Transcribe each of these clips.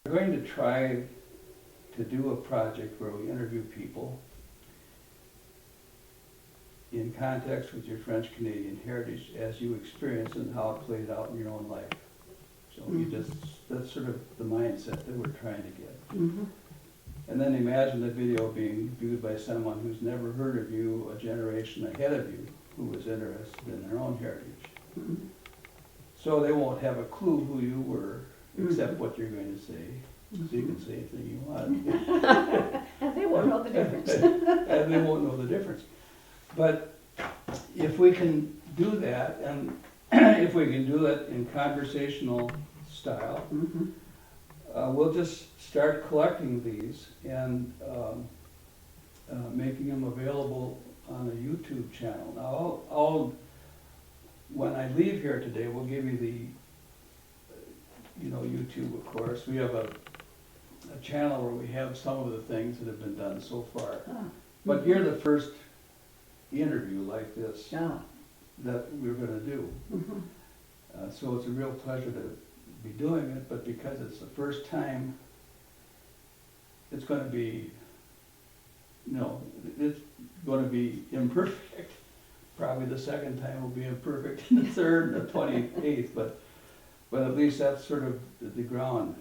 We're going to try to do a project where we interview people in context with your French Canadian heritage as you experience it and how it played out in your own life. So that's sort of the mindset that we're trying to get. And then imagine the video being viewed by someone who's never heard of you a generation ahead of you, who is interested in their own heritage. So they won't have a clue who you were, except what you're going to say. So you can say anything you want. And they won't know the difference. And they won't know the difference. But if we can do that, and if we can do it in conversational style, we'll just start collecting these and making them available on a YouTube channel. Now, when I leave here today, we'll give you the, YouTube, of course. We have a channel where we have some of the things that have been done so far. But you're the first interview like this that we're going to do. So it's a real pleasure to be doing it, but because it's the first time, it's going to be, it's going to be imperfect. Probably the second time will be imperfect, and the third, and the 28th, but at least that's sort of the ground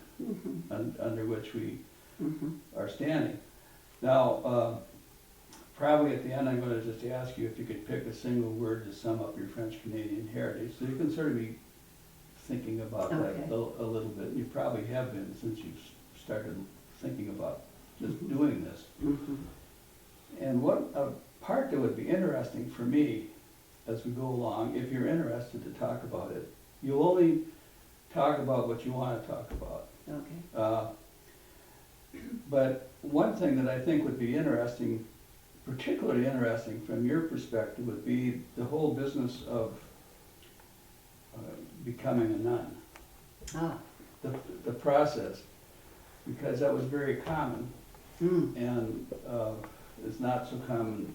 under which we are standing. Now, probably at the end, I'm going to just ask you if you could pick a single word to sum up your French Canadian heritage, so you can sort of be thinking about that a little bit. You probably have been since you've started thinking about just doing this. And what a part that would be interesting for me as we go along, if you're interested to talk about it, you'll only talk about what you want to talk about. But one thing that I think would be interesting, particularly interesting from your perspective, would be the whole business of becoming a nun. The process, because that was very common and is not so common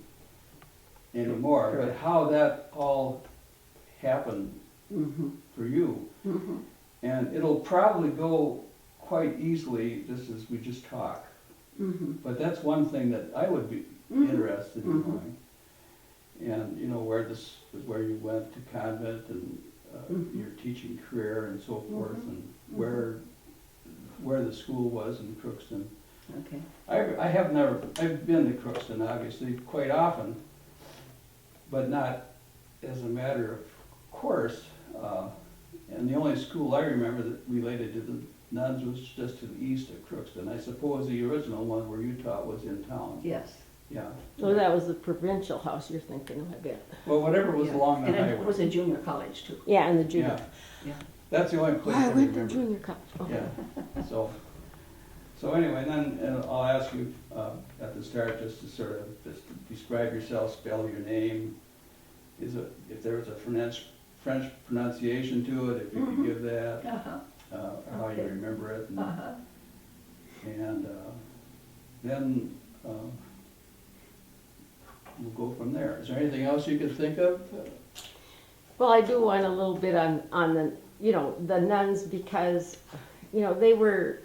anymore, but how that all happened for you. And it'll probably go quite easily just as we just talk. But that's one thing that I would be interested in knowing. And where you went to convent and your teaching career and so forth, and where the school was in Crookston. I've been to Crookston obviously quite often, but not as a matter of course. And the only school I remember that related to the nuns was just to the east of Crookston. I suppose the original one where you taught was in town. Yes. Yeah. So that was the provincial house you're thinking of, I bet. Well, whatever was along the and highway. it was a junior college too. Yeah, and the junior. Yeah. That's the only place I I went to remember. junior college. Yeah. So anyway, then I'll ask you at the start just to sort of just describe yourself, spell your name. If there was a French pronunciation to it, if you could give that, how you remember it, and then we'll go from there. Is there anything else you can think of? Well, I do want a little bit on the the nuns, because they were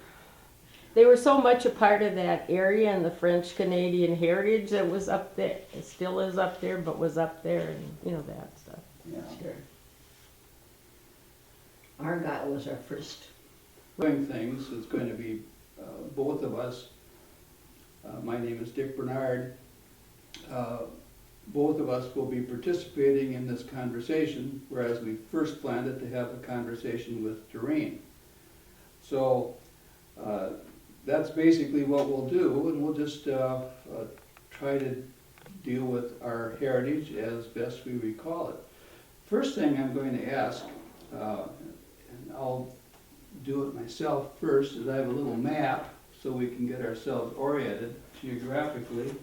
so much a part of that area and the French Canadian heritage that was up there. It still is up there, but was up there, and that stuff. Yeah. Sure. Argyle was our first. Doing things is going to be both of us. My name is Dick Bernard. Both of us will be participating in this conversation, whereas we first planned it to have a conversation with Doreen. So that's basically what we'll do, and we'll just try to deal with our heritage as best we recall it. First thing I'm going to ask, and I'll do it myself first, is I have a little map so we can get ourselves oriented geographically.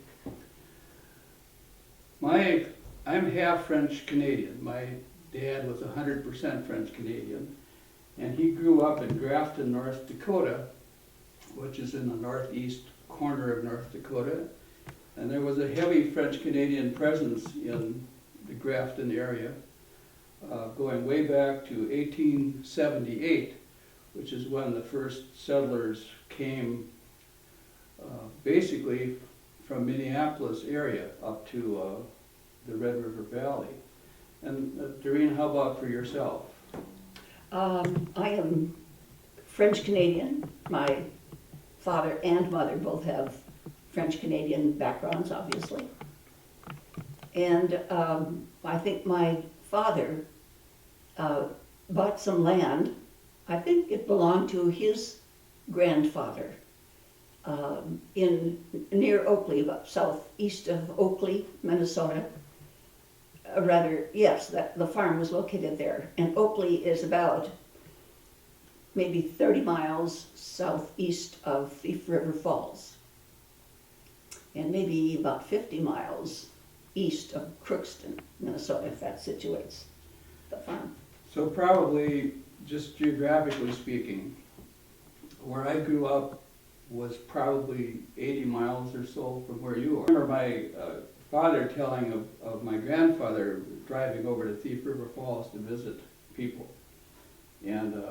I'm half French Canadian. My dad was 100% French Canadian, and he grew up in Grafton, North Dakota, which is in the northeast corner of North Dakota. And there was a heavy French Canadian presence in the Grafton area, going way back to 1878, which is when the first settlers came, basically from Minneapolis area up to the Red River Valley. And Doreen, how about for yourself? I am French Canadian. My father and mother both have French Canadian backgrounds, obviously. And I think my father bought some land. I think it belonged to his grandfather in near Oakley, about southeast of Oakley, Minnesota. Yes, the farm was located there. And Oakley is about maybe 30 miles southeast of Thief River Falls, and maybe about 50 miles east of Crookston, Minnesota, if that situates the farm. So probably, just geographically speaking, where I grew up was probably 80 miles or so from where you are. I remember my father telling of my grandfather driving over to Thief River Falls to visit people. And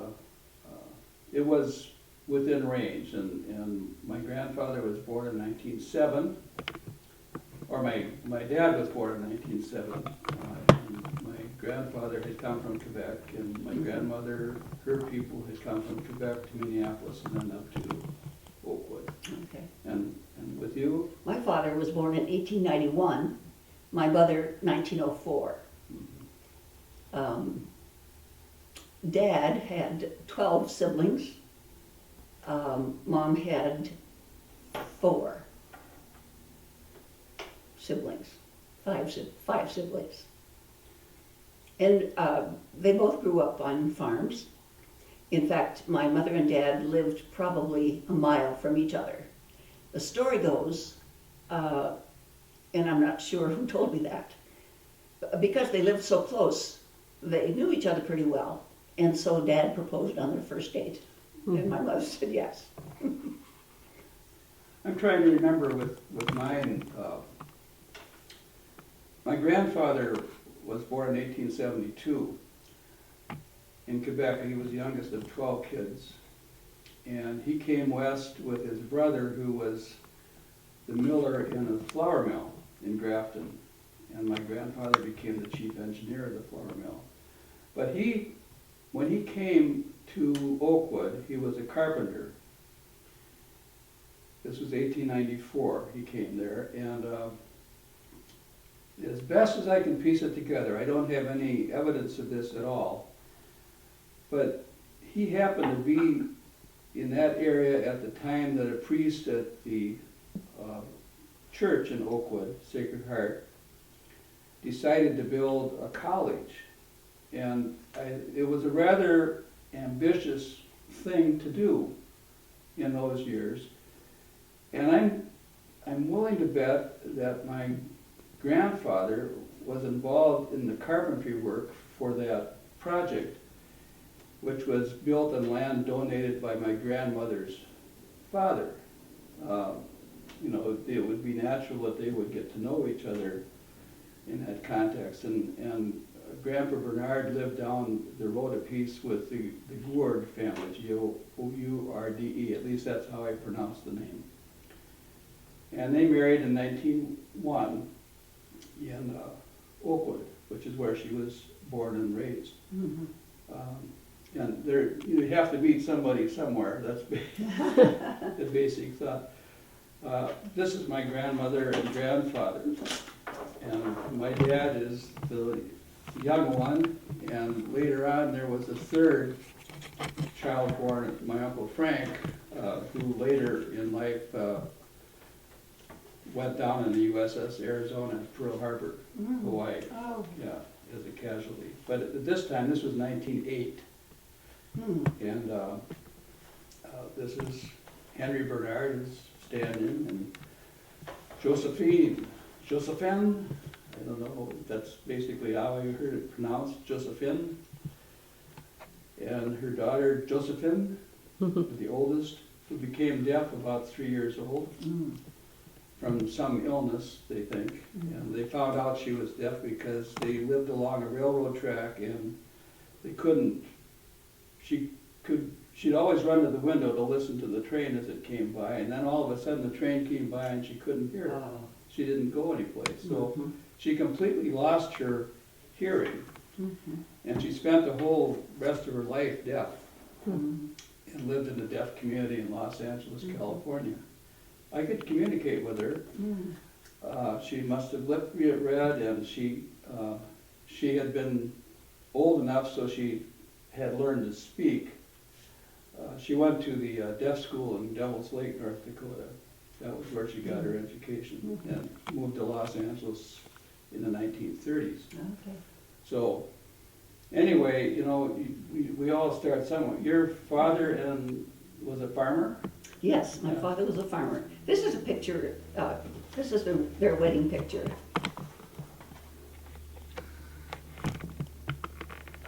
it was within range, and my grandfather was born in 1907, or my dad was born in 1907. And my grandfather had come from Quebec, and my grandmother, her people had come from Quebec to Minneapolis and then up to Oakwood. Okay. And with you? My father was born in 1891, my mother 1904. Dad had 12 siblings. Mom had 4 siblings, five siblings. And they both grew up on farms. In fact, my mother and dad lived probably a mile from each other. The story goes, and I'm not sure who told me that, because they lived so close, they knew each other pretty well. And so Dad proposed on their first date, and my mother said yes. I'm trying to remember with mine. My grandfather was born in 1872 in Quebec, and he was the youngest of 12 kids. And he came west with his brother, who was the miller in a flour mill in Grafton. And my grandfather became the chief engineer of the flour mill. But when he came to Oakwood, he was a carpenter. This was 1894, he came there, and as best as I can piece it together, I don't have any evidence of this at all, but he happened to be in that area at the time that a priest at the church in Oakwood, Sacred Heart, decided to build a college. And it was a rather ambitious thing to do in those years. And I'm willing to bet that my grandfather was involved in the carpentry work for that project, which was built on land donated by my grandmother's father. You know, it would be natural that they would get to know each other in that context. And Grandpa Bernard lived down the road a piece with the Gourde family, Gourde, at least that's how I pronounce the name. And they married in 1901 in Oakwood, which is where she was born and raised. Mm-hmm. And you have to meet somebody somewhere. That's the basic thought. This is my grandmother and grandfather, and my dad is the young one, and later on there was a third child born, my Uncle Frank, who later in life went down in the USS Arizona, Pearl Harbor, Hawaii, Oh. yeah, as a casualty. But at this time, this was 1908, and this is Henry Bernard is standing, and Josephine, I don't know, that's basically how I heard it pronounced, Josephine. And her daughter, Josephine, the oldest, who became deaf about 3 years old from some illness, they think. And they found out she was deaf because they lived along a railroad track, and she could she'd always run to the window to listen to the train as it came by, and then all of a sudden the train came by and she couldn't hear it. Oh. She didn't go anyplace, so Mhm. she completely lost her hearing, Mhm. and she spent the whole rest of her life deaf, Mhm. and lived in a deaf community in Los Angeles, Mhm. California. I could communicate with her. Mhm. She must have read, and she had been old enough so she had learned to speak. She went to the deaf school in Devils Lake, North Dakota. That was where she got her education, and moved to Los Angeles in the 1930s. Okay. So, anyway, you know, we all start somewhere. Your father was a farmer? Yes, my Yeah. father was a farmer. This is a picture, this is their wedding picture.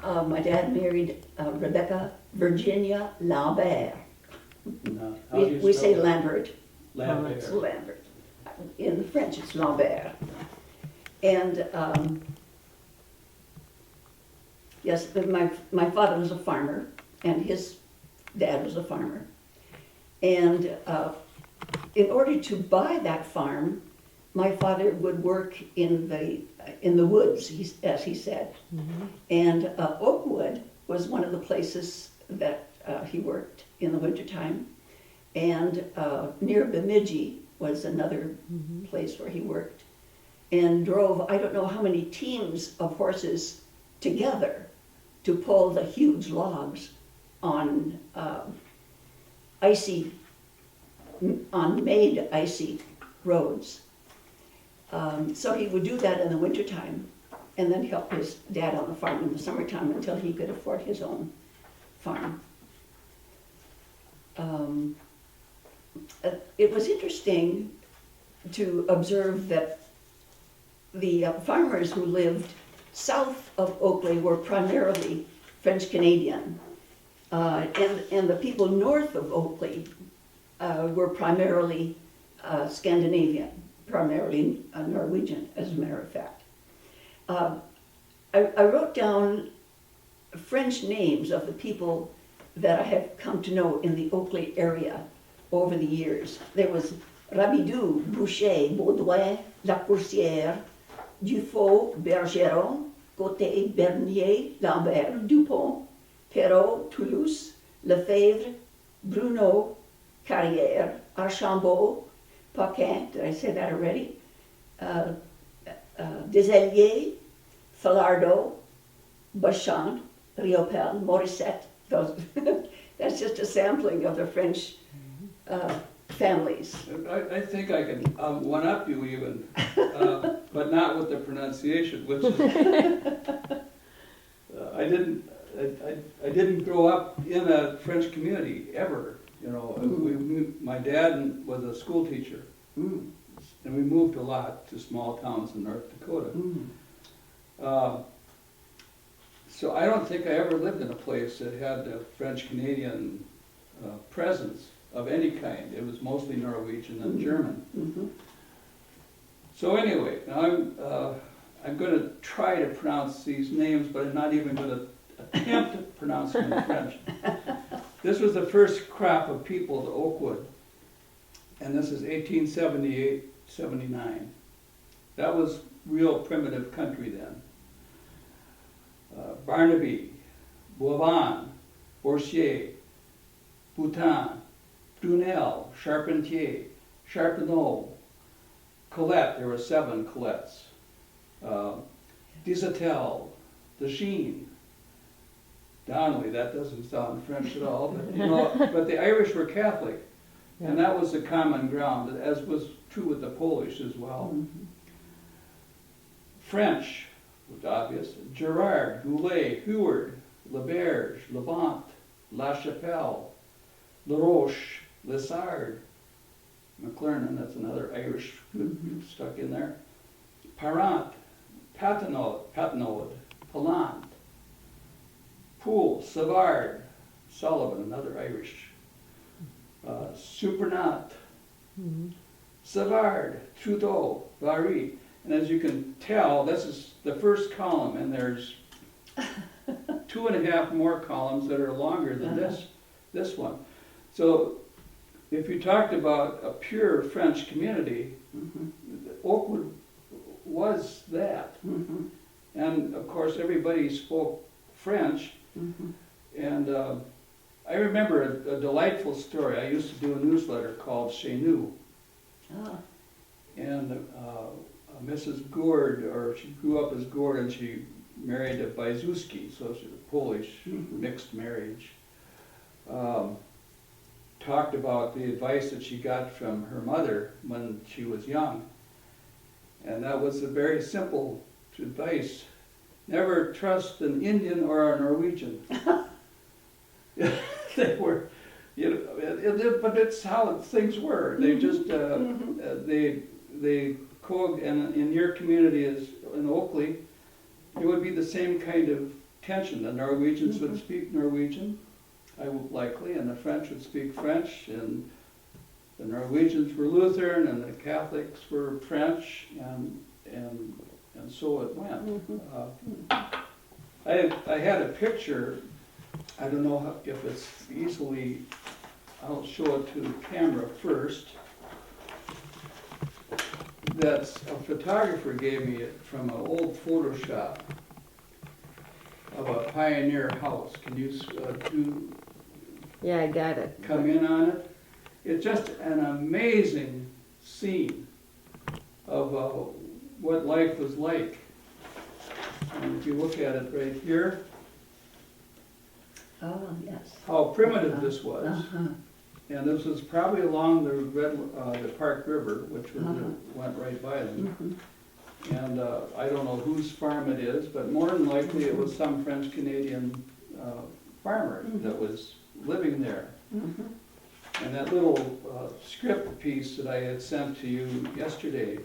My dad married Rebecca Virginia Lambert. No. How do you We say spell it? Lambert. Lambert. It's Lambert. In French, it's Lambert. And, yes, my father was a farmer, and his dad was a farmer. And in order to buy that farm, my father would work in the woods, as he said. And Oakwood was one of the places that he worked in the wintertime. And near Bemidji was another place where he worked. And drove, I don't know how many teams of horses together to pull the huge logs on made icy roads. So he would do that in the wintertime, and then help his dad on the farm in the summertime until he could afford his own farm. It was interesting to observe that the farmers who lived south of Oakley were primarily French Canadian, and the people north of Oakley were primarily Scandinavian, primarily Norwegian, as a matter of fact. I wrote down French names of the people that I have come to know in the Oakley area over the years. There was Rabidou, Boucher, Baudouin, Lacourcière, Dufaux, Bergeron, Côté, Bernier, Lambert, Dupont, Perrault, Toulouse, Lefebvre, Bruno, Carrière, Archambault, Paquin, did I say that already? Desailliers, Falardeau, Bachand, Riopel, Morissette. Those that's just a sampling of the French families. I think I can one-up you even, but not with the pronunciation, which is, I didn't grow up in a French community ever, you know. My dad was a school teacher, and we moved a lot to small towns in North Dakota. So I don't think I ever lived in a place that had a French-Canadian presence of any kind. It was mostly Norwegian and German. So anyway, now I'm going to try to pronounce these names, but I'm not even going to attempt to pronounce them in French. This was the first crop of people to Oakwood, and this is 1878-79. That was real primitive country then. Barnaby, Boivin, Bourchier, Boutin, Brunel, Charpentier, Charpenot, Colette, there were 7 Colettes, Desatel, Dejean, Donnelly, that doesn't sound French at all, but, you know, but the Irish were Catholic, and that was the common ground, as was true with the Polish as well. French was obvious. Gerard, Goulet, Huard, Leberge, Levant, La Chapelle, La Roche, Lessard, McLernon, that's another Irish stuck in there. Parent, Patenaude, Pallant, Poole, Savard, Sullivan, another Irish. Supernat, Savard, Trudeau, Vary. And as you can tell, this is the first column, and there's 2.5 more columns that are longer than this this one. So if you talked about a pure French community, Mhm. Oakwood was that. Mhm. And of course, everybody spoke French. Mhm. And I remember a delightful story. I used to do a newsletter called Chez Nous. Ah. And Mrs. Gourd, or she grew up as Gourd, and she married a Bajewski, so she's a Polish Mhm. mixed marriage. Talked about the advice that she got from her mother when she was young. And that was a very simple advice. Never trust an Indian or a Norwegian. They were, you know, but it's how things were. They just, they and in your community as in Oakley, it would be the same kind of tension. The Norwegians would speak Norwegian, likely, and the French would speak French, and the Norwegians were Lutheran, and the Catholics were French, and so it went. I had a picture. I don't know if it's easily. I'll show it to the camera first. That's a photographer gave me it from an old Photoshop of a pioneer house. Can you Yeah, I got it. come in on it? It's just an amazing scene of what life was like. And if you look at it right here, Oh, yes. how primitive this was. Uh-huh. And this was probably along the Park River, which was, went right by them. Mhm. And I don't know whose farm it is, but more than likely it was some French-Canadian farmer that was living there. Mhm. And that little script piece that I had sent to you yesterday,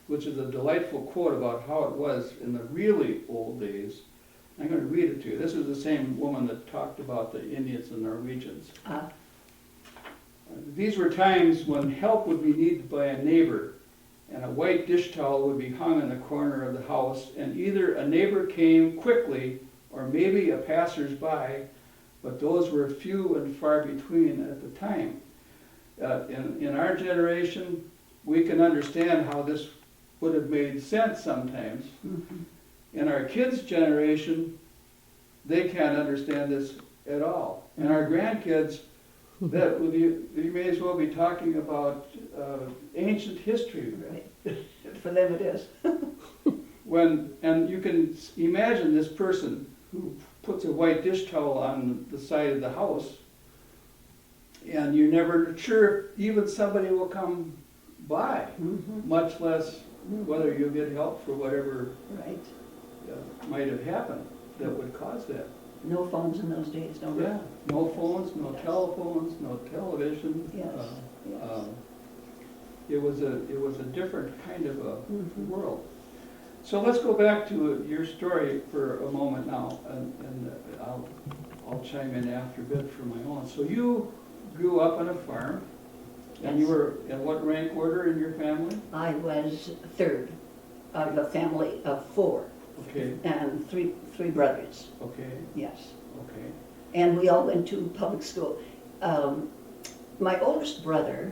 which is a delightful quote about how it was in the really old days. I'm going to read it to you. This is the same woman that talked about the Indians and Norwegians. Ah. These were times when help would be needed by a neighbor, and a white dish towel would be hung in the corner of the house, and either a neighbor came quickly, or maybe a passers-by, but those were few and far between at the time. In our generation, we can understand how this would have made sense sometimes. Mhm. In our kids' generation, they can't understand this at all. And our grandkids, you may as well be talking about ancient history. Right. For them it is. And you can imagine this person who puts a white dish towel on the side of the house, and you're never sure if even somebody will come by, Mhm. much less whether you'll get help for whatever Right. might have happened that would cause that. No phones in those days, no. Yeah, no phones, no Yes. telephones, no television. Yes, yes. It was a different kind of a Mhm. world. So let's go back to your story for a moment now, and I'll chime in after a bit for my own. So you grew up on a farm, and you Yes. were in what rank order in your family? I was third of a family of four, Okay, and three brothers, okay, yes. okay. And we all went to public school. My oldest brother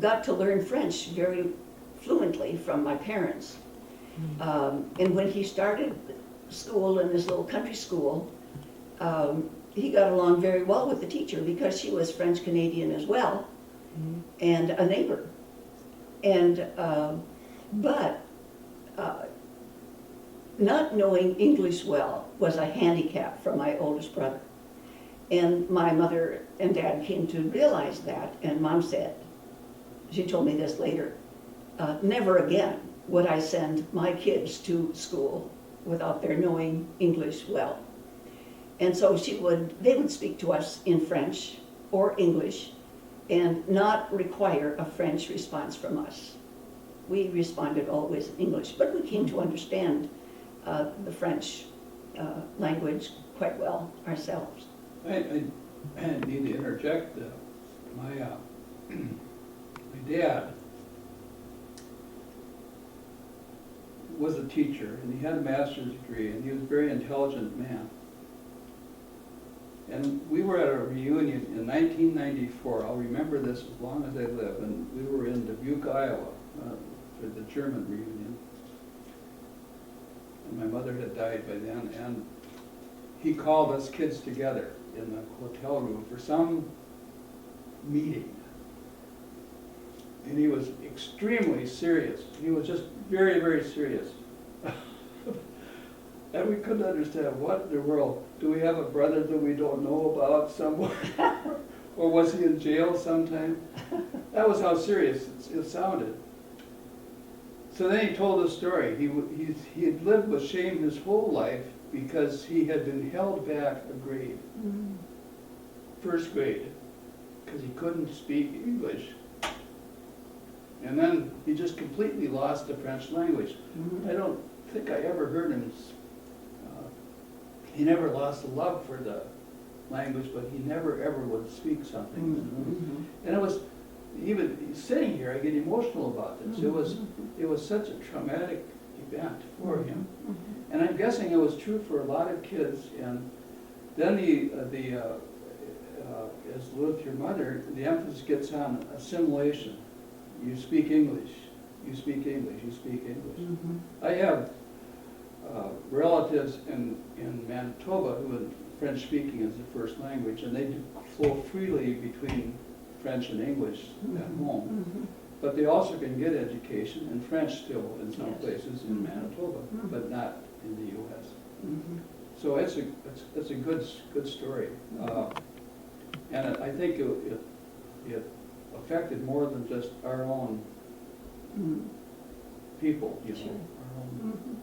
got to learn French very fluently from my parents. And when he started school in this little country school, he got along very well with the teacher because she was French Canadian as well, and a neighbor. And but not knowing English well was a handicap for my oldest brother. And my mother and dad came to realize that, and Mom said, she told me this later, never again would I send my kids to school without their knowing English well. And so they would speak to us in French or English and not require a French response from us. We responded always in English, but we came to understand the French language quite well ourselves. I need to interject. My dad was a teacher, and he had a master's degree, and he was a very intelligent man. And we were at a reunion in 1994, I'll remember this as long as I live, and we were in Dubuque, Iowa, for the German reunion. And my mother had died by then, and he called us kids together in the hotel room for some meeting. And he was extremely serious. He was just very, very serious. And we couldn't understand, what in the world? Do we have a brother that we don't know about somewhere? Or was he in jail sometime? That was how serious it sounded. So then he told a story. He had lived with shame his whole life because he had been held back a grade, first grade, because he couldn't speak English. And then he just completely lost the French language. I don't think I ever heard him. He never lost the love for the language, but he never ever would speak something. And it was, even sitting here, I get emotional about this. It was such a traumatic event for him. And I'm guessing it was true for a lot of kids. And then as with your mother, the emphasis gets on assimilation. You speak English, you speak English, you speak English. I have relatives in Manitoba who are French speaking as their first language, and they do flow freely between French and English at home. But they also can get education in French still in some places in Manitoba, but not in the U.S. So it's a good story, and I think it affected more than just our own people, you know. Our own.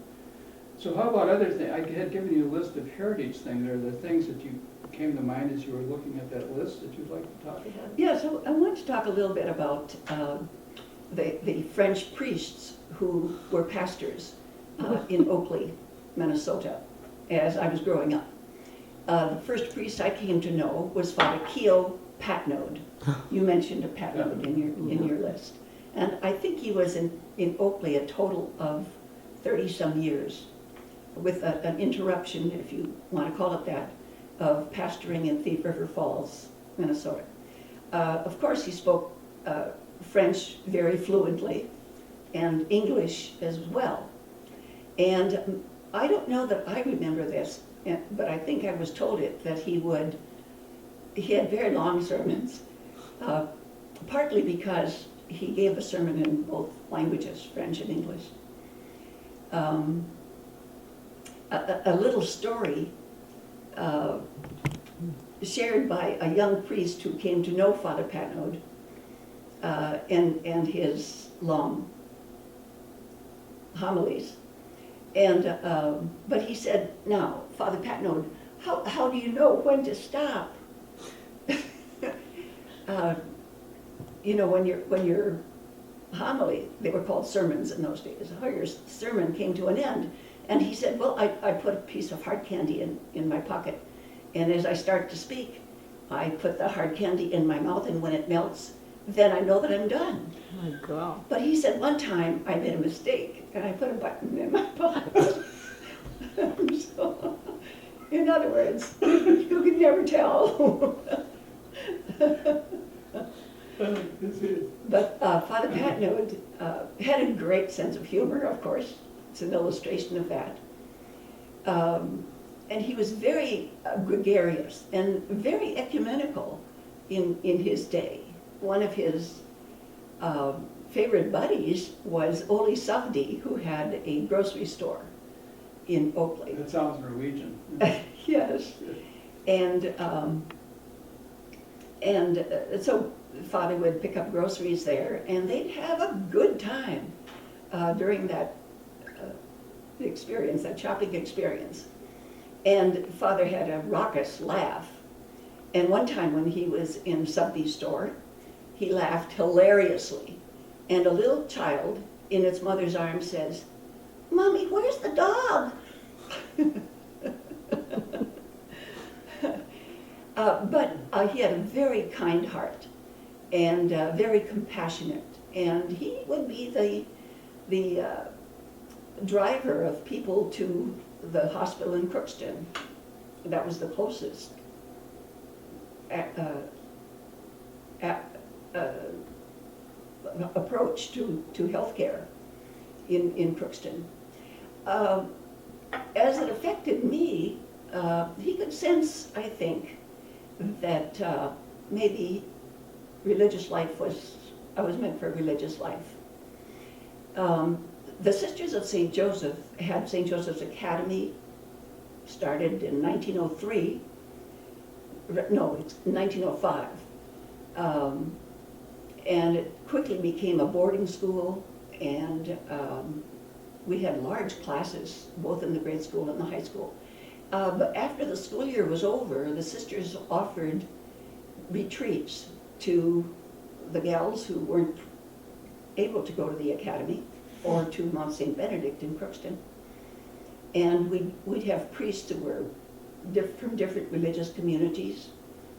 So how about other things? I had given you a list of heritage things. Are there things that you came to mind as you were looking at that list that you'd like to talk about? Yeah, so I want to talk a little bit about the French priests who were pastors in Oakley, Minnesota, as I was growing up. The first priest I came to know was Father Keogh Patnode. You mentioned a Patnode in your list. And I think he was in Oakley a total of 30-some years, with an interruption, if you want to call it that, of pastoring in Thief River Falls, Minnesota. Of course, he spoke French very fluently, and English as well. And I don't know that I remember this, but I think I was told it, that he had very long sermons, partly because he gave a sermon in both languages, French and English. A little story shared by a young priest who came to know Father Patnode and his long homilies. But he said, "Now, Father Patnode, how do you know when to stop? When your homily, they were called sermons in those days, how your sermon came to an end." And he said, "Well, I put a piece of hard candy in my pocket, and as I start to speak, I put the hard candy in my mouth, and when it melts, then I know that I'm done." Oh my God. But he said, "One time I made a mistake, and I put a button in my pocket." So, in other words, you could never tell. But Father Patnode had a great sense of humor, of course. It's an illustration of that. And he was very gregarious and very ecumenical in his day. One of his favorite buddies was Ole Savdi, who had a grocery store in Oakley. That sounds Norwegian. Yes. And so Father would pick up groceries there, and they'd have a good time during that experience, that shopping experience. And Father had a raucous laugh. And one time when he was in Subby's store, he laughed hilariously. And a little child in its mother's arms says, "Mommy, where's the dog?" But he had a very kind heart and very compassionate. And he would be the driver of people to the hospital in Crookston. That was the closest approach to healthcare in Crookston. As it affected me, he could sense, I think, that maybe religious life I was meant for religious life. The Sisters of St. Joseph had St. Joseph's Academy, started in 1903. No, it's 1905. And it quickly became a boarding school, and we had large classes, both in the grade school and the high school. But after the school year was over, the sisters offered retreats to the gals who weren't able to go to the academy or to Mount St. Benedict in Crookston. And we'd have priests who were from different religious communities,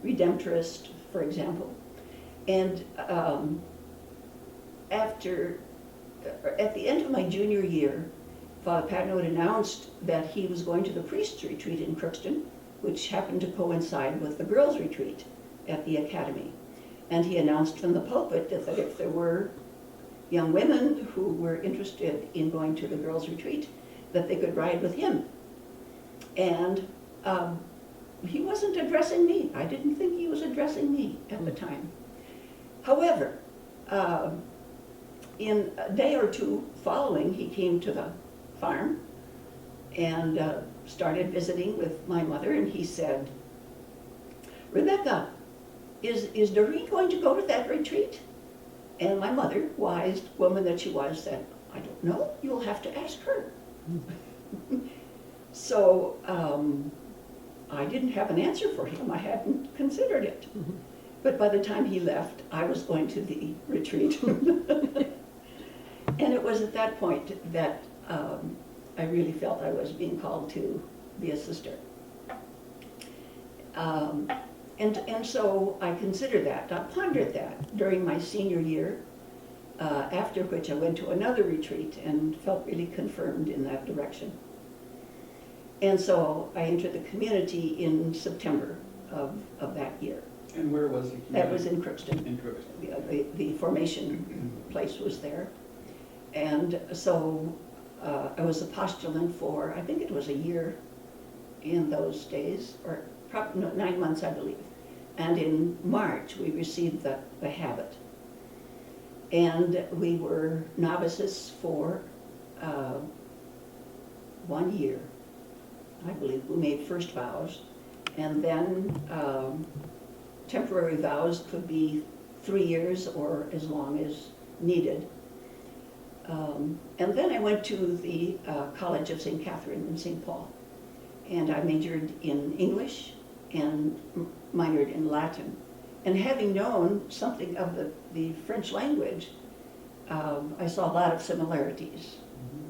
Redemptorist, for example. And at the end of my junior year, Father Patno had announced that he was going to the priest's retreat in Crookston, which happened to coincide with the girls' retreat at the academy. And he announced from the pulpit that if there were young women who were interested in going to the girls' retreat, that they could ride with him. And he wasn't addressing me. I didn't think he was addressing me at the time. However, in a day or two following, he came to the farm and started visiting with my mother, and he said, "Rebecca, is Doreen going to go to that retreat?" And my mother, wise woman that she was, said, "I don't know, you'll have to ask her." So I didn't have an answer for him. I hadn't considered it. But by the time he left, I was going to the retreat. And it was at that point that I really felt I was being called to be a sister. And so I considered that, I pondered that during my senior year, after which I went to another retreat and felt really confirmed in that direction. And so I entered the community in September of that year. And where was the community? That was in Crookston. In Crookston. The formation place was there. And so I was a postulant for, I think it was a year in those days, or probably 9 months, I believe. And in March, we received the habit. And we were novices for 1 year, I believe. We made first vows, and then temporary vows could be 3 years or as long as needed. And then I went to the College of St. Catherine in St. Paul, and I majored in English and minored in Latin. And having known something of the French language, I saw a lot of similarities.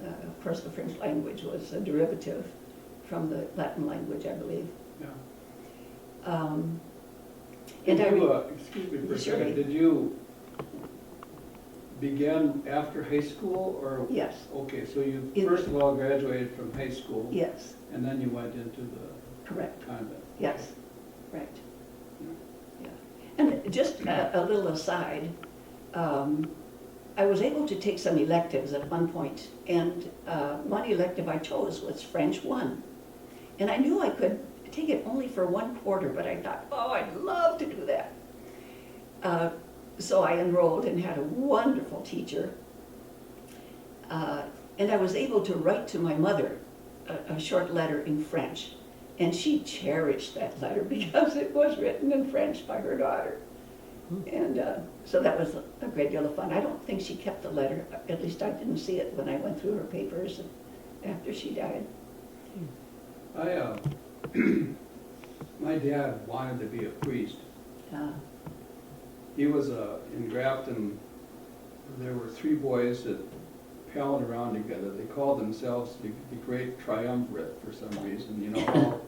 Of course, the French language was a derivative from the Latin language, I believe. Yeah. And excuse me for a Sure. second, did you begin after high school, or? Yes. Okay, so you In- first of all graduated from high school? Yes, And then you went into the correct. convent? Yes, right. Yeah. And just a little aside, I was able to take some electives at one point, and one elective I chose was French 1. And I knew I could take it only for 1 quarter, but I thought, oh, I'd love to do that. So I enrolled and had a wonderful teacher. And I was able to write to my mother a short letter in French. And she cherished that letter because it was written in French by her daughter. And so that was a great deal of fun. I don't think she kept the letter, at least I didn't see it when I went through her papers after she died. My dad wanted to be a priest. He was in Grafton. There were 3 boys that palled around together. They called themselves the Great Triumvirate for some reason. You know how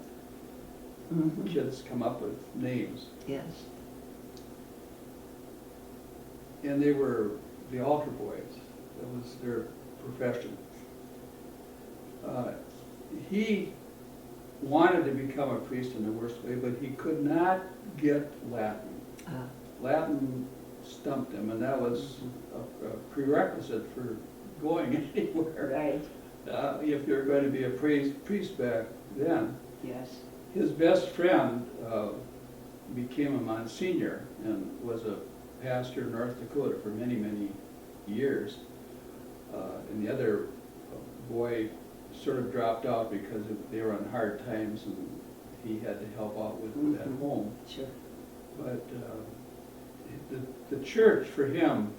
kids come up with names. Yes. And they were the altar boys. That was their profession. He wanted to become a priest in the worst way, but he could not get Latin. Latin stumped him, and that was a prerequisite for going anywhere. Right, If you're going to be a priest back then. yes. His best friend became a Monsignor and was a pastor in North Dakota for many, many years. And the other boy sort of dropped out because they were on hard times and he had to help out with at home. Sure. But the church for him,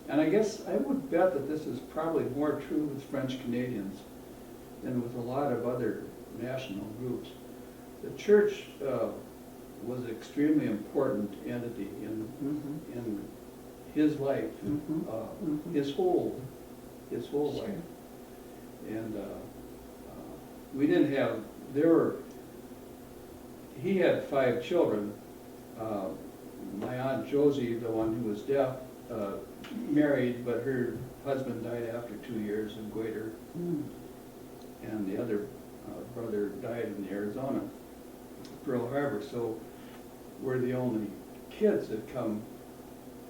and I guess I would bet that this is probably more true with French Canadians than with a lot of other national groups. The church was an extremely important entity in his life, his whole Sure. life. And we didn't have, he had 5 children. My Aunt Josie, the one who was deaf, married, but her husband died after 2 years in Goiter. And the other brother died in Arizona, Pearl Harbor. So we're the only kids that come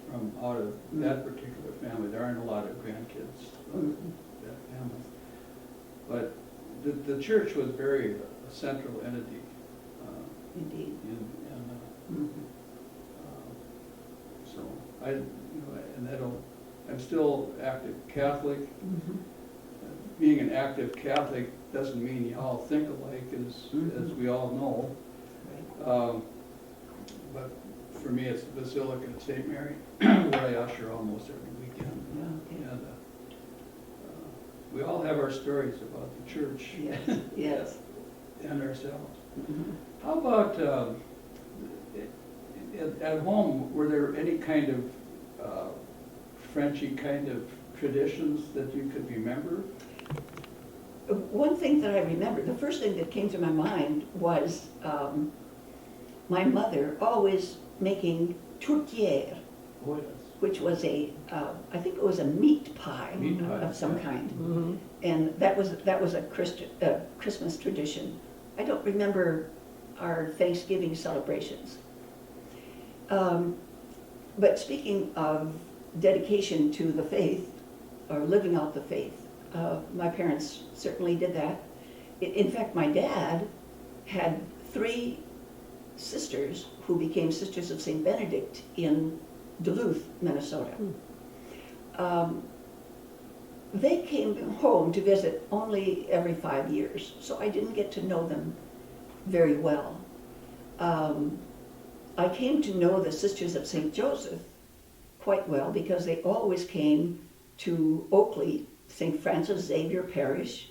from out of that particular family. There aren't a lot of grandkids of that family. But the church was very a central entity. Indeed. So I'm still active Catholic. Being an active Catholic doesn't mean you all think alike, as we all know. Right. But for me, it's the Basilica of St. Mary, where I usher almost every weekend. Yeah, okay. And we all have our stories about the church. Yes, yes. And ourselves. How about at home? Were there any kind of Frenchy kind of traditions that you could remember? One thing that I remember, the first thing that came to my mind was my mother always making tourtière, Oh, yes. which was I think it was a meat pie, Meat pie, of some yeah. kind. And that was a Christmas tradition. I don't remember our Thanksgiving celebrations. But speaking of dedication to the faith, or living out the faith, my parents certainly did that. In fact, my dad had 3 sisters who became Sisters of St. Benedict in Duluth, Minnesota. They came home to visit only every 5 years, so I didn't get to know them very well. I came to know the Sisters of St. Joseph quite well because they always came to Oakley, St. Francis Xavier Parish,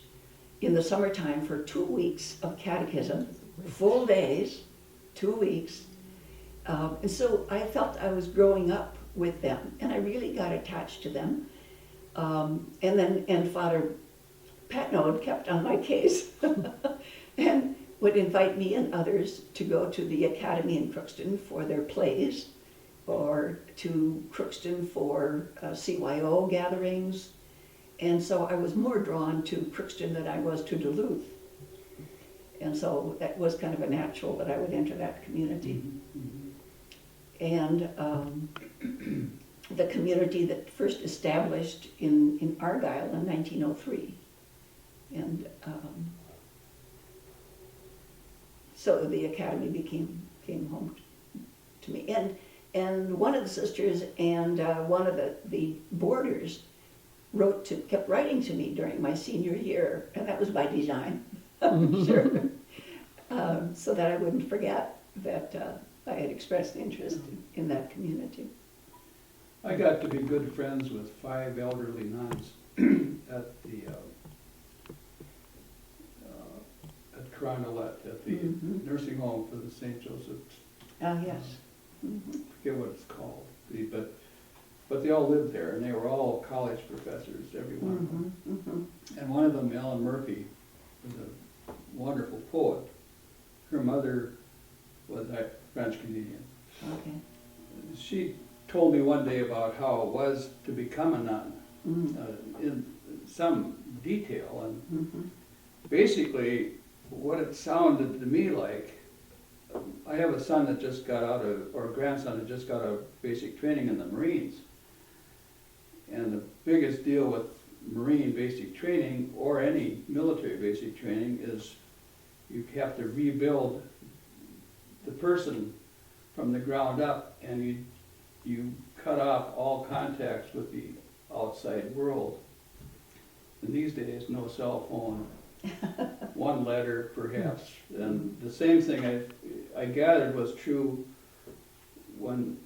in the summertime for 2 weeks of catechism, full days, 2 weeks. And so I felt I was growing up with them, and I really got attached to them. And Father Patnode kept on my case and would invite me and others to go to the Academy in Crookston for their plays, or to Crookston for CYO gatherings. And so I was more drawn to Crookston than I was to Duluth. And so that was kind of a natural that I would enter that community. And the community that first established in Argyle in 1903. And so the academy came home to me. And one of the sisters and one of the boarders kept writing to me during my senior year, and that was by design, sure. So that I wouldn't forget that I had expressed interest in that community. I got to be good friends with 5 elderly nuns at Carondelet, at the nursing home for the St. Joseph's. Ah, yes. I forget what it's called, but they all lived there, and they were all college professors, every one of them. And one of them, Ellen Murphy, was a wonderful poet. Her mother was a French Canadian. Okay. She told me one day about how it was to become a nun in some detail, and basically what it sounded to me like I have a son that just got out of, or a grandson that just got out of basic training in the Marines. And the biggest deal with Marine basic training, or any military basic training, is you have to rebuild the person from the ground up, and you cut off all contacts with the outside world. And these days, no cell phone, one letter perhaps. And the same thing I gathered was true when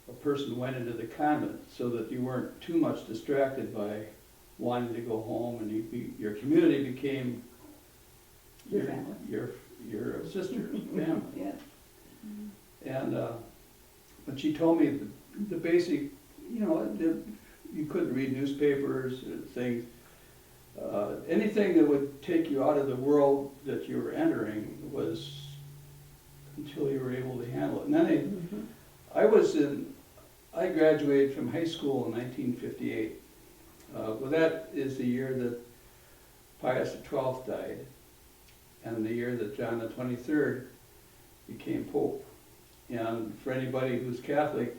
a person went into the convent, so that you weren't too much distracted by wanting to go home, and your community became Your family. your sister, family. Yeah. And, but she told me the basic, you couldn't read newspapers, things, anything that would take you out of the world that you were entering was until you were able to handle it. And then I graduated from high school in 1958. Well, that is the year that Pius XII died, and the year that John the 23rd became Pope. And for anybody who's Catholic,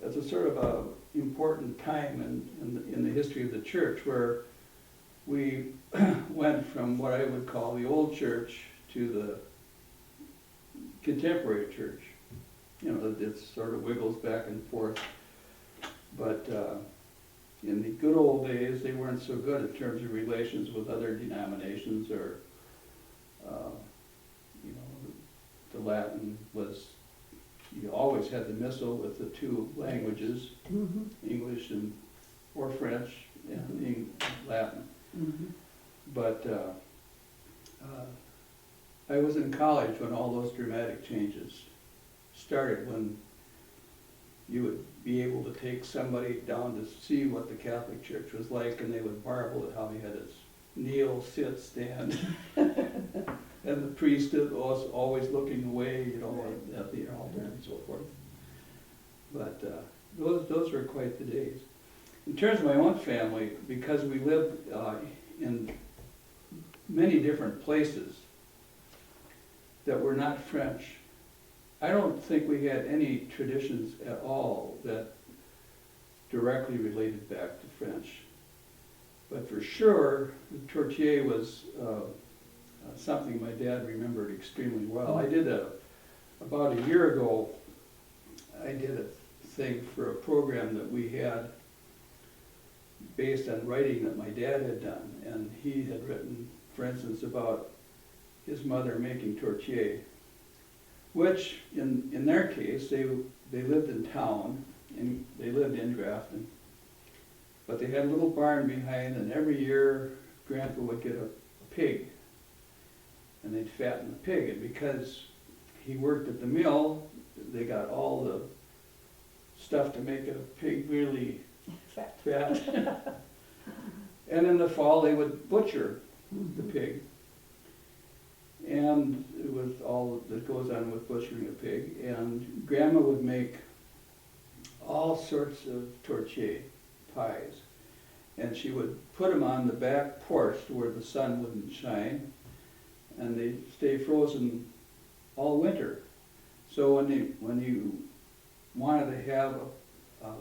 that's a sort of a important time in the history of the church, where we went from what I would call the old church to the contemporary church. It sort of wiggles back and forth. But in the good old days, they weren't so good in terms of relations with other denominations, or, the Latin was, you always had the missal with the two languages, English or French, and Latin. But I was in college when all those dramatic changes started, when you would be able to take somebody down to see what the Catholic Church was like, and they would marvel at how he had his kneel, sit, stand, and the priest was always looking away, at the altar and so forth. But those were quite the days. In terms of my own family, because we lived in many different places that were not French, I don't think we had any traditions at all that directly related back to French. But for sure, the tortilla was something my dad remembered extremely well. I did about a year ago, I did a thing for a program that we had based on writing that my dad had done. And he had written, for instance, about his mother making tortilla, which in their case, they lived in town, and they lived in Grafton. But they had a little barn behind, and every year Grandpa would get a pig, and they'd fatten the pig. And because he worked at the mill, they got all the stuff to make a pig really fat. And in the fall, they would butcher the pig. And it was all that goes on with butchering a pig. And Grandma would make all sorts of tortilla pies. And she would put them on the back porch where the sun wouldn't shine, and they'd stay frozen all winter. So when you wanted to have a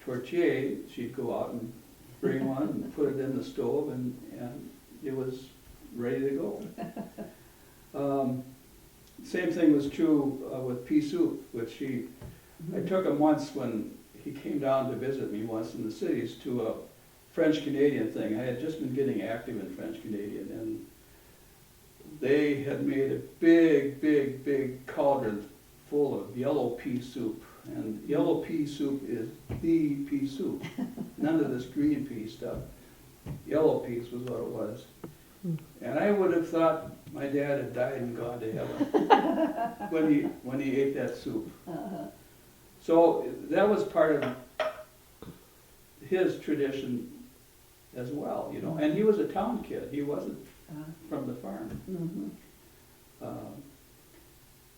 tortilla, she'd go out and bring one and put it in the stove, and it was ready to go. Same thing was true with pea soup, which I took him once when he came down to visit me once in the cities to a French-Canadian thing. I had just been getting active in French-Canadian, and they had made a big cauldron full of yellow pea soup. And yellow pea soup is the pea soup. None of this green pea stuff. Yellow peas was what it was. And I would have thought my dad had died and gone to heaven when he ate that soup. So that was part of his tradition as well, And he was a town kid. He wasn't from the farm.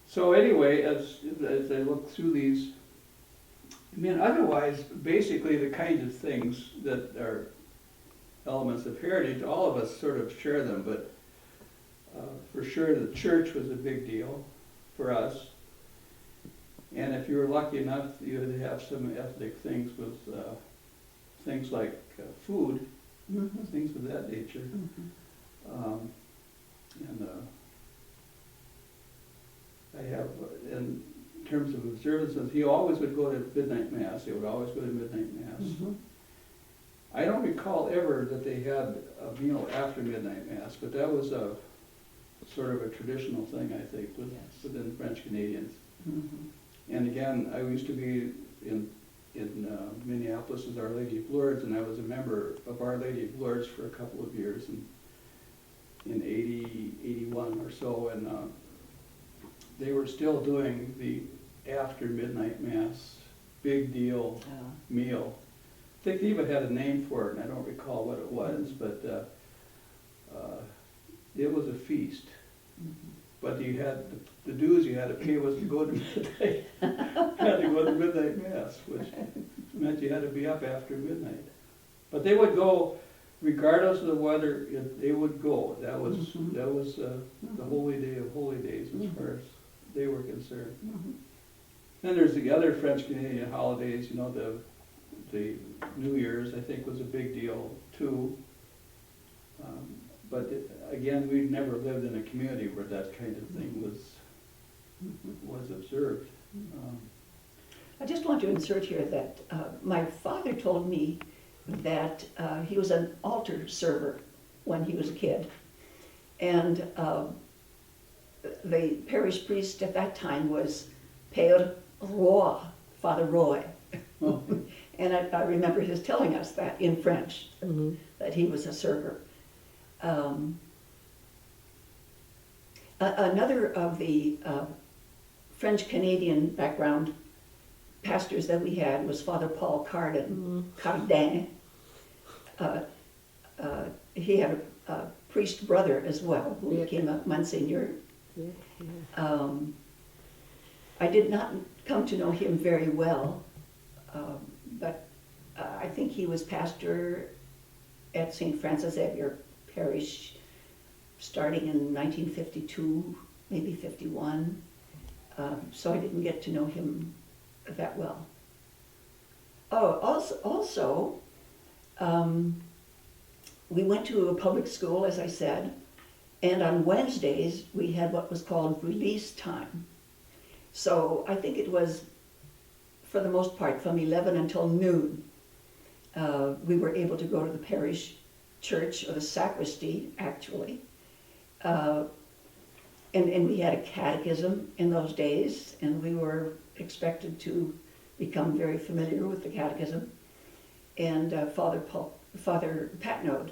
So anyway, as I look through these, otherwise, basically the kinds of things that are elements of heritage, all of us sort of share them, but for sure the church was a big deal. for us. And if you were lucky enough, you would have some ethnic things with things like food, Mhm. things of that nature. Mhm. And I have, in terms of observances, he always would go to midnight mass. They would always go to midnight mass. Mhm. I don't recall ever that they had a meal after midnight mass, but that was a sort of a traditional thing, I think, Yes. within French Canadians. Mhm. And again, I used to be in Minneapolis as Our Lady of Lourdes, and I was a member of Our Lady of Lourdes for a couple of years, in 80, 81 or so, and they were still doing the after midnight mass, big deal Oh. meal. I think they even had a name for it, and I don't recall what it was, but it was a feast. Mhm. But you had, the dues you had to pay was to go to midnight, had to go to midnight mass, which meant you had to be up after midnight. But they would go, regardless of the weather, they would go. That was, Mhm. the holy day of holy days as far as they were concerned. Mhm. Then there's the other French Canadian holidays, the New Year's, I think, was a big deal too. But again, we'd never lived in a community where that kind of thing was observed. I just want to insert here that my father told me that he was an altar server when he was a kid. And the parish priest at that time was Père Roy, Father Roy. Oh, And I remember his telling us that in French, Mhm. that he was a server. Another of the French-Canadian background pastors that we had was Father Paul Cardin. He had a priest brother as well, who Yeah. became a Monsignor. Yeah. I did not come to know him very well, but I think he was pastor at St. Francis Xavier Parish starting in 1952, maybe 51. So I didn't get to know him that well. Oh, also, we went to a public school, as I said, and on Wednesdays we had what was called release time. So I think it was, for the most part, from 11 until noon. We were able to go to the parish church, or the sacristy, actually. And we had a catechism in those days, and we were expected to become very familiar with the catechism. And Father Patnode,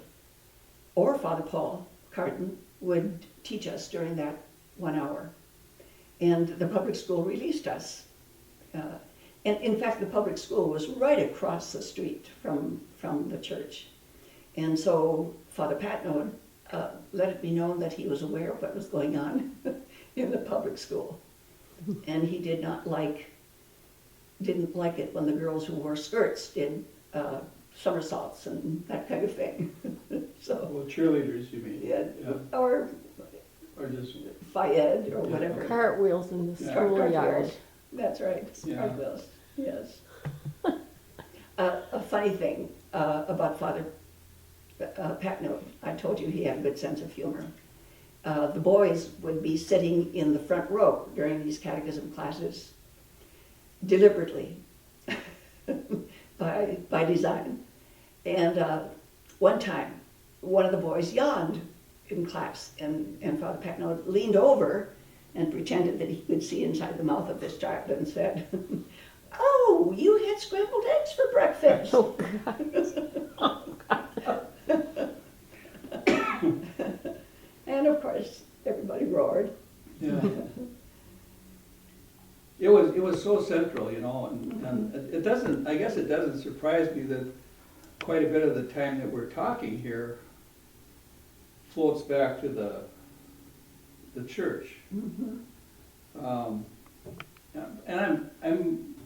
or Father Paul Carton, would teach us during that 1 hour. And the public school released us. And in fact, the public school was right across the street from the church. And so Father Patnode let it be known that he was aware of what was going on in the public school. And he didn't like it when the girls who wore skirts did somersaults and that kind of thing. So, well, cheerleaders, you mean? yeah, Yeah. or Or just, Fayed or whatever. Cartwheels in the Yeah. schoolyard. Cartwheels. That's right, Yeah. cartwheels, yes. A funny thing about Father Patnode, I told you he had a good sense of humor. The boys would be sitting in the front row during these catechism classes, deliberately, by design. And one time, one of the boys yawned in class, and Father Patnode leaned over and pretended that he could see inside the mouth of this child and said, "Oh, you had scrambled eggs for breakfast." Oh, God. And of course, everybody roared. yeah. It was so central, and it doesn't, I guess it doesn't surprise me that quite a bit of the time that we're talking here floats back to the church. Mhm. And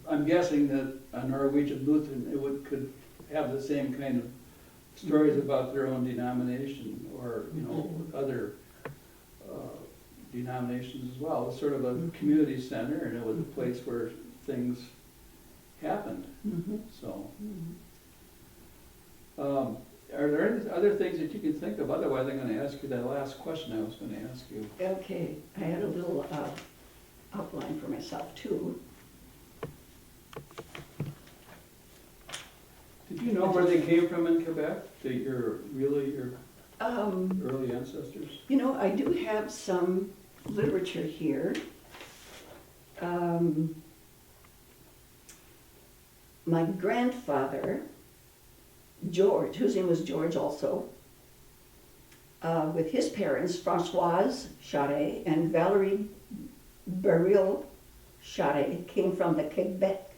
I'm guessing that a Norwegian Lutheran could have the same kind of stories about their own denomination, or other denominations as well. It was sort of a community center, and it was a place where things happened, Mhm. so. Mhm. Are there any other things that you can think of? Otherwise, I'm gonna ask you that last question I was gonna ask you. Okay, I had a little outline for myself too. Did you know where they came from in Quebec? That your Um, early ancestors? You know, I do have some literature here. My grandfather, George, whose name was George also, with his parents, Françoise Charest and Valerie Beryl Charest, came from the Quebec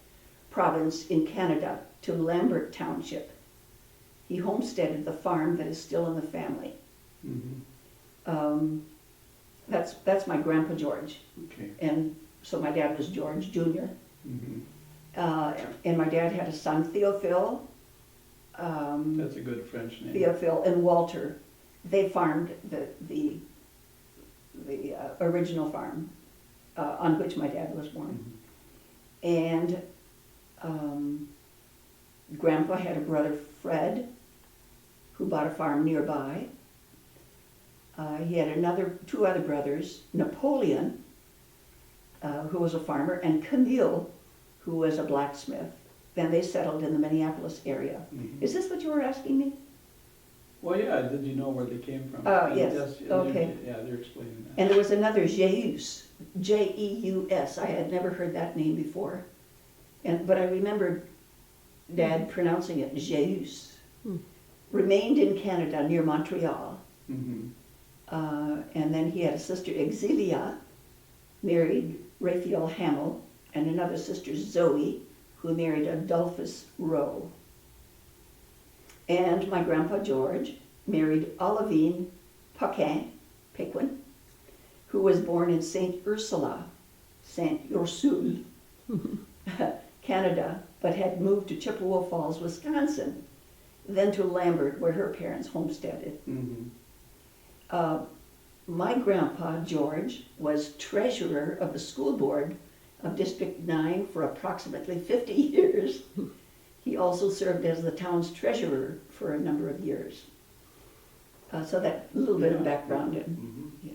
province in Canada to Lambert Township. He homesteaded the farm that is still in the family. Mm-hmm. That's my grandpa George, Okay. and so my dad was George Jr. Mm-hmm. And my dad had a son, Theophile. That's a good French name. Theophile and Walter. They farmed the original farm on which my dad was born. Mm-hmm. And Grandpa had a brother, Fred, who bought a farm nearby. He had two other brothers, Napoleon, who was a farmer, and Camille, who was a blacksmith. Then they settled in the Minneapolis area. Mm-hmm. Is this what you were asking me? Well, yeah, did you know where they came from? Yes, okay. Yeah, they're explaining that. And there was another Jeus, Jeus. I had never heard that name before. But I remembered Dad pronouncing it Jeus. Remained in Canada near Montreal. Mm-hmm. And then he had a sister, Exilia, married Raphael Hamel, and another sister, Zoe, who married Adolphus Rowe. And my grandpa George married Olivine Paquin, who was born in Saint Ursula, Saint Ursule, Canada, but had moved to Chippewa Falls, Wisconsin, then to Lambert, where her parents homesteaded. Mm-hmm. My grandpa George was treasurer of the school board of District 9 for approximately 50 years. He also served as the town's treasurer for a number of years. So that little bit of background. Mm-hmm. Yeah.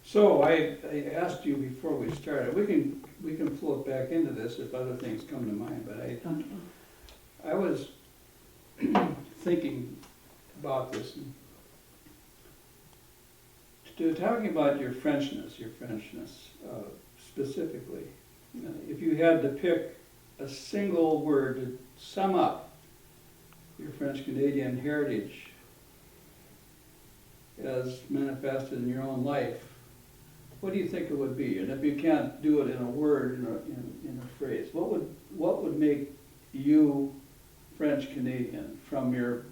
So I asked you before we started, we can float back into this if other things come to mind, but Okay. I was thinking about this, and talking about your Frenchness specifically. If you had to pick a single word to sum up your French-Canadian heritage as manifested in your own life, what do you think it would be? And if you can't do it in a word, in a phrase, what would make you French-Canadian from your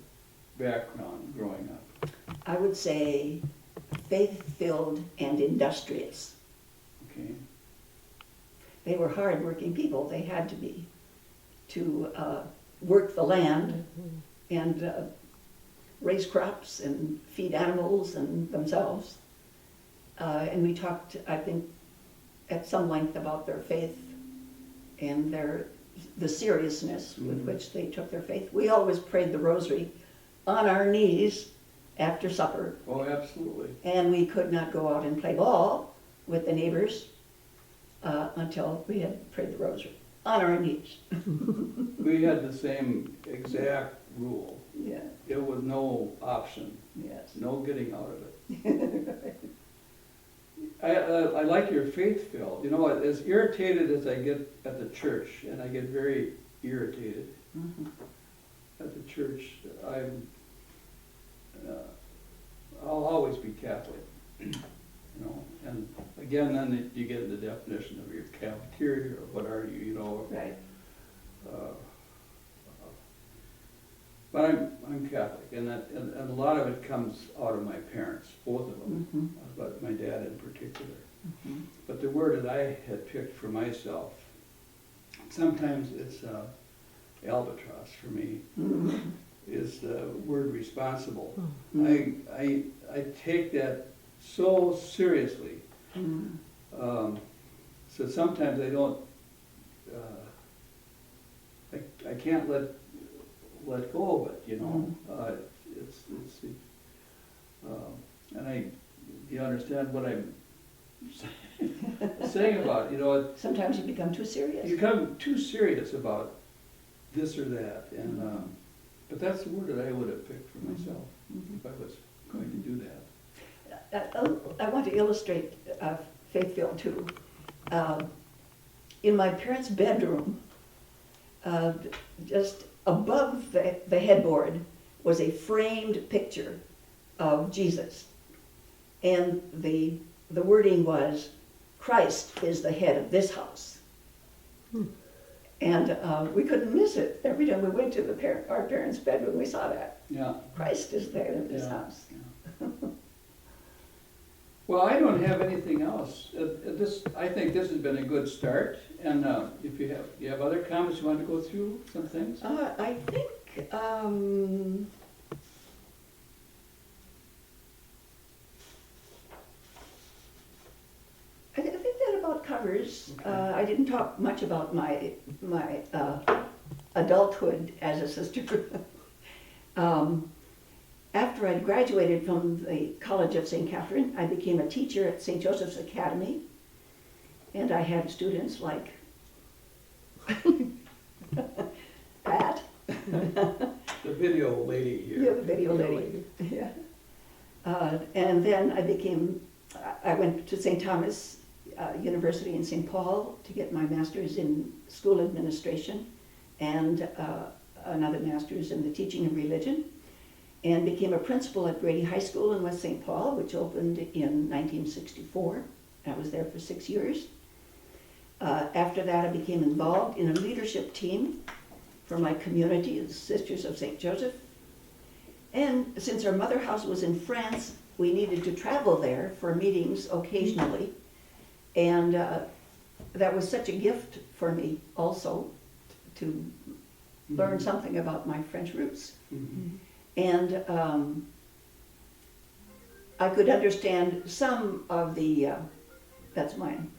background growing up? I would say faith-filled and industrious. Okay. They were hard-working people. They had to be, to work the land and raise crops and feed animals and themselves. And we talked, I think, at some length about their faith and the seriousness with which they took their faith. We always prayed the rosary on our knees after supper. Oh, absolutely. And we could not go out and play ball with the neighbors until we had prayed the rosary on our knees. We had the same exact rule. Yeah, It was no option, yes. no getting out of it. I like your faith-filled. You know, as irritated as I get at the church, and I get very irritated at the church, I'll always be Catholic. You know, and again, then you get the definition of your cafeteria, or what are you, you know. Right. But I'm Catholic, and a lot of it comes out of my parents, both of them, but my dad in particular. But the word that I had picked for myself, sometimes it's albatross for me. is the word responsible. Mm. I take that so seriously. Mm. So sometimes I don't, I can't let go of it, you know? It's, and you understand what I'm saying about it, you know, Sometimes you become too serious. you become too serious about this or that, and, but that's the word that I would have picked for myself if I was going to do that. I want to illustrate faith-filled too. In my parents' bedroom, just above the headboard was a framed picture of Jesus. And the wording was, Christ is the head of this house. And we couldn't miss it. Every time we went to our parents' bedroom, we saw that. Yeah. Christ is the head of this Yeah. house. Well, I don't have anything else. I think this has been a good start, and if you have other comments, you want to go through some things? I think, I think that about covers. Okay. I didn't talk much about my adulthood as a sister. After I graduated from the College of St. Catherine, I became a teacher at St. Joseph's Academy, and I had students like Pat. The video lady here. Yeah, the video lady. Yeah. And then I went to St. Thomas University in St. Paul to get my master's in school administration and another master's in the teaching of religion, and became a principal at Grady High School in West St. Paul, which opened in 1964. I was there for 6 years. After that, I became involved in a leadership team for my community, the Sisters of St. Joseph. And since our mother house was in France, we needed to travel there for meetings occasionally. And that was such a gift for me also to learn something about my French roots. Mhm. And I could understand some of the, that's mine.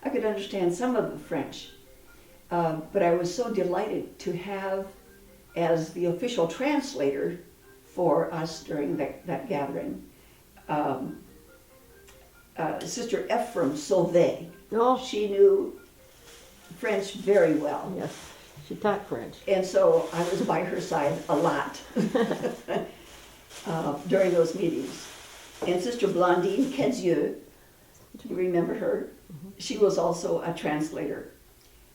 I could understand some of the French, but I was so delighted to have as the official translator for us during that gathering, Sister Ephraim Sauvé. Oh, She knew French very well. yes, she taught French. And so I was by her side a lot during those meetings. And Sister Blondine Kezieux, do you remember her? She was also a translator.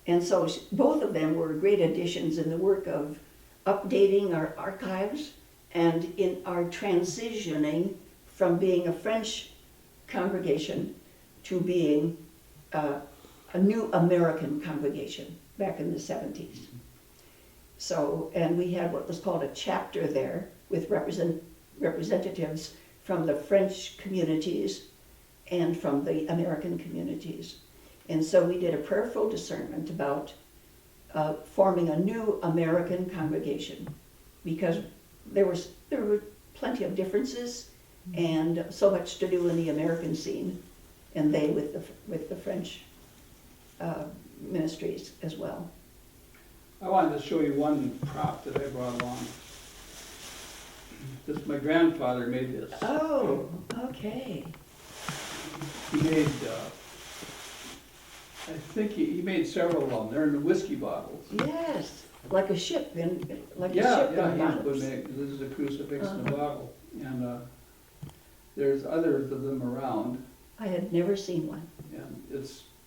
And so both of them were great additions in the work of updating our archives and in our transitioning from being a French congregation to being a new American congregation back in the 70s. So, and we had what was called a chapter there with representatives from the French communities and from the American communities. And so we did a prayerful discernment about forming a new American congregation, because there were plenty of differences and so much to do in the American scene, and they with the French ministries as well. I wanted to show you one prop that I brought along. This, my grandfather made this. Oh, okay. He made, I think he made several of them. They're in the whiskey bottles. Yes, like a ship like a Yeah, ship in yeah, he would bottles. make, this is a crucifix in a bottle. And there's others of them around. I had never seen one. And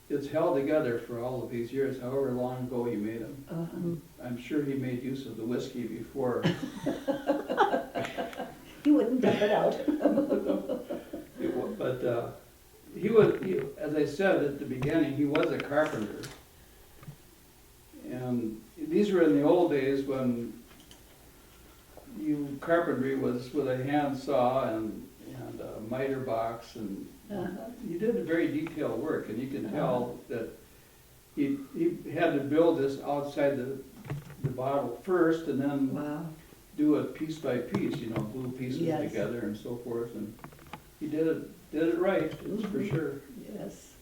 it's held together for all of these years, however long ago he made them. I'm sure he made use of the whiskey before. You wouldn't dump it out. But as I said at the beginning, he was a carpenter. And these were in the old days when carpentry was with a hand saw and a miter box, and he did very detailed work, and you can tell that he had to build this outside the bottle first, and then Wow. do it piece by piece, you know, glue pieces Yes. together and so forth, and he did it right, that's for Mhm. sure. Yes.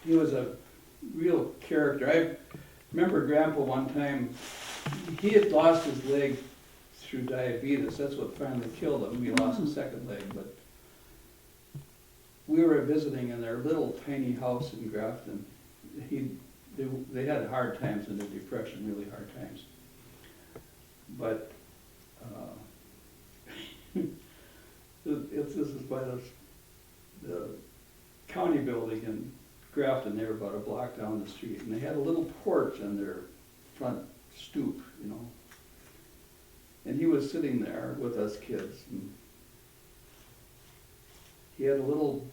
He was a real character. I remember Grandpa one time, he had lost his leg through diabetes, that's what finally killed him, he lost his second leg, but we were visiting in their little tiny house in Grafton. They had hard times in the Depression, really hard times. But, this is by the county building in Grafton, they were about a block down the street, and they had a little porch on their front stoop, you know. And he was sitting there with us kids, and he had a little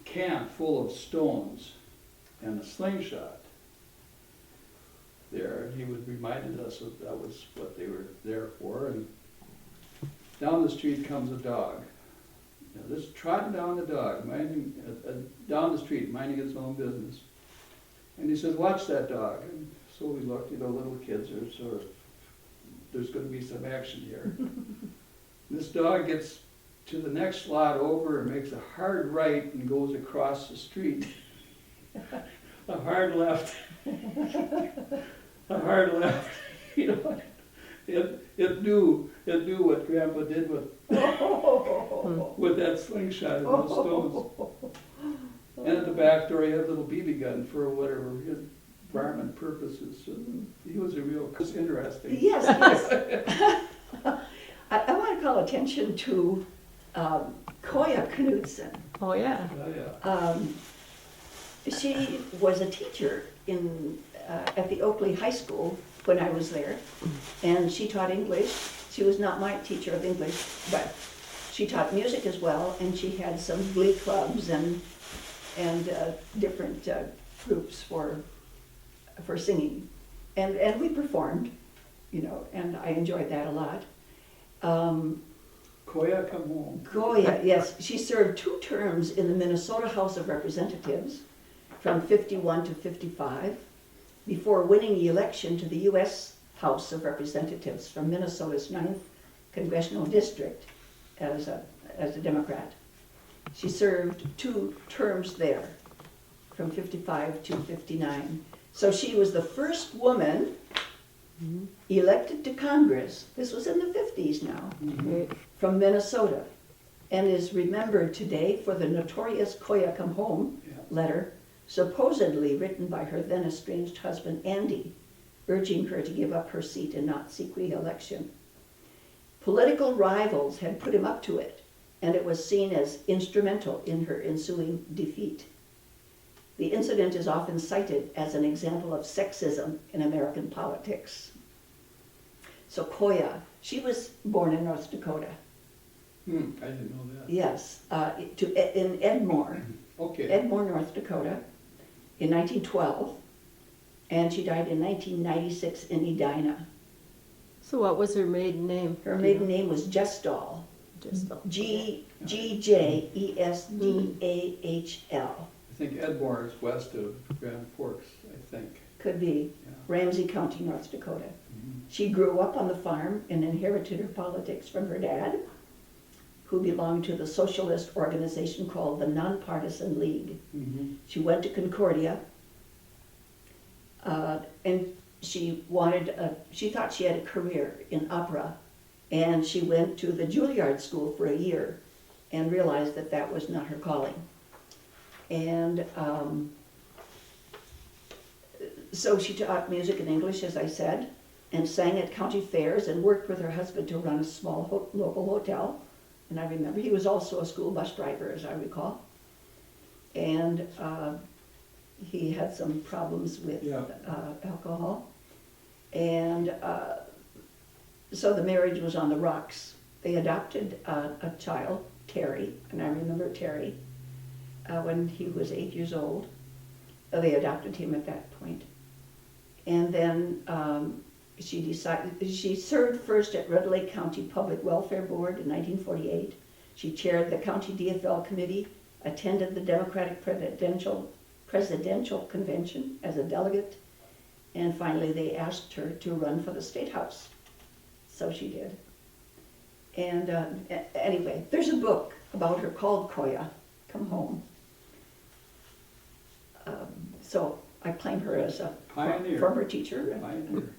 can full of stones and a slingshot there, and he would reminded us that was what they were there for. And down the street comes a dog. You know, this trotting down the dog, minding down the street, minding its own business. And he says, "Watch that dog." And so we looked, you know, little kids are sort of, there's going to be some action here. This dog gets to the next lot over and makes a hard right and goes across the street. A hard left. A hard left. You know, it knew what Grandpa did with that slingshot and those stones. And at the back door, he had a little BB gun for whatever his varmint purposes. So he was it was interesting. Yes, yes. I want to call attention to Koya Knudsen. Oh, yeah. Yeah. She was a teacher at the Oakley High School when I was there, and she taught English. She was not my teacher of English, but she taught music as well, and she had some glee clubs and different groups for singing, and we performed, you know, and I enjoyed that a lot. Koya, come home. Goya, yes, she served 2 terms in the Minnesota House of Representatives from 51 to 55 before winning the election to the U.S. House of Representatives from Minnesota's 9th Congressional District as a Democrat. She served 2 terms there from 55 to 59. So she was the first woman elected to Congress, this was in the 50s now, Right. from Minnesota, and is remembered today for the notorious Koya Come Home Yeah. letter, supposedly written by her then estranged husband Andy, urging her to give up her seat and not seek re-election. Political rivals had put him up to it, and it was seen as instrumental in her ensuing defeat. The incident is often cited as an example of sexism in American politics. So Koya, she was born in North Dakota. I didn't know that. Yes, in Edmore, Okay. Edmore, North Dakota, in 1912, and she died in 1996 in Edina. So what was her maiden name? Her maiden name was Gestall, Just Gjesdahl. I think Edmore is west of Grand Forks, I think. Could be Yeah. Ramsey County, North Dakota. Mhm. She grew up on the farm and inherited her politics from her dad, who belonged to the socialist organization called the Nonpartisan League. Mhm. She went to Concordia, and she thought she had a career in opera, and she went to the Juilliard School for a year and realized that that was not her calling. And so she taught music and English, as I said, and sang at county fairs and worked with her husband to run a small local hotel. And I remember he was also a school bus driver, as I recall. And he had some problems with Yeah. alcohol. And so the marriage was on the rocks. They adopted a child, Terry, and I remember Terry when he was 8 years old. They adopted him at that point. And then she served first at Red Lake County Public Welfare Board in 1948. She chaired the county DFL committee, attended the Democratic presidential convention as a delegate, And finally, they asked her to run for the State House. So she did. And anyway, there's a book about her called Koya, Come Home. So I claim her as a Pioneer. former teacher. Pioneer.